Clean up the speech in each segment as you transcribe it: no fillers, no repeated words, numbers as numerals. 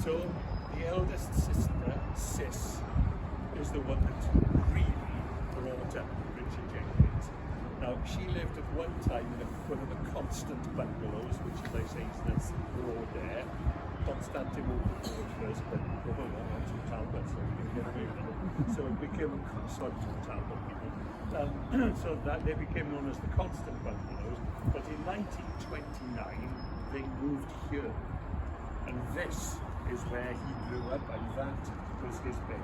So the eldest sister, Sis, is the one that really brought up Richard Jenkins. Now, she lived at one time in one of the constant bungalows, which, as I say, is this road there. Constantinople first, but hold on, to Talbot, so we can get away with it. So it became, sorry to the Talbot people. So that they became known as the constant bungalows. But in 1929, they moved here. And this is where he grew up, and that was his bed.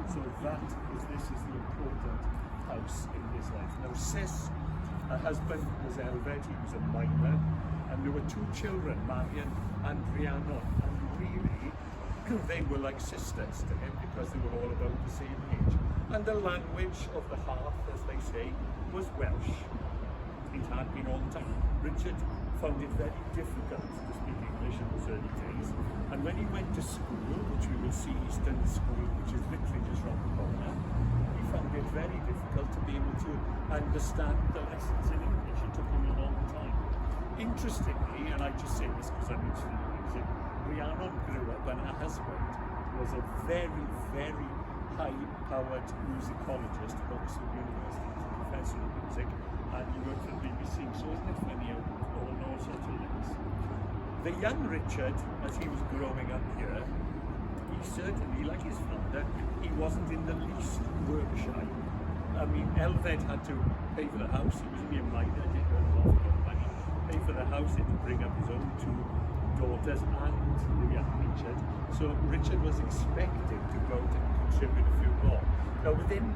So this is the important house in his life. Now, Sis, her husband was Elfed, he was a miner, and there were two children, Marion and Rhiannon, and really they were like sisters to him because they were all about the same age. And the language of the hearth, as they say, was Welsh. It had been all the time. Richard found it very difficult to speak English in those early days, and when he went to school, which we will see, Eastern School, which is literally just round the corner, he found it very difficult to be able to understand the lessons in English. It took him a long time. Interestingly, and I just say this because I'm interested in music, Rhiannon grew up and her husband was a very, very high-powered musicologist at Oxford University, a professor of music, and he worked for the BBC, so isn't it funny how all sorts of links. The young Richard, as he was growing up here, he certainly, like his father, he wasn't in the least work shy. I mean, Elfed had to pay for the house, he was only a minor, didn't earn an awful lot of money, pay for the house, he had to bring up his own two daughters and the young Richard. So Richard was expected to go out and contribute a few more. Now within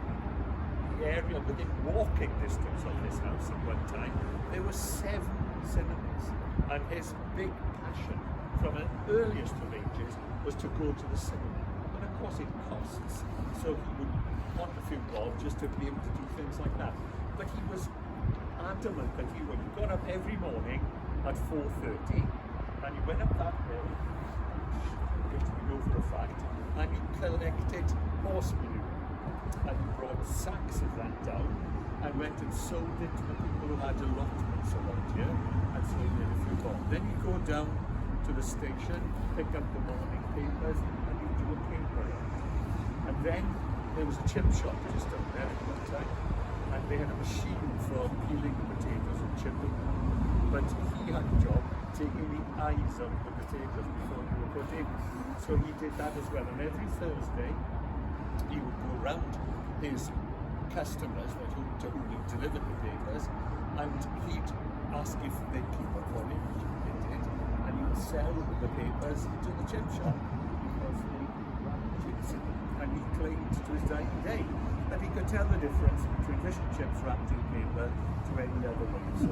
the area, within walking distance of this house at one time, there were 7 cinemas. And his big passion from an earliest of ages was to go to the cinema. And of course it costs, so he would want a few bob just to be able to do things like that. But he was adamant that he got up every morning at 4:30 and he went up that hill, which we know for a fact, and he collected horse manure. And he brought sacks of that down and went and sold it to the people who had allotments around here, and so he made a few bob. Then he'd go down to the station, pick up the morning papers, and he'd do a paper round. And then there was a chip shop just down there at one time, and they had a machine for peeling the potatoes and chipping them. But he had a job taking the eyes out of the potatoes before they were put in. So he did that as well. And every Thursday, he would go round his customers to whom he delivered the papers, and he'd ask if they'd keep up on it, which they did, and he would sell the papers to the chip shop because they ran chips in them. And he claimed to his dying day that he could tell the difference between fish and chips wrapped in paper to any other way. So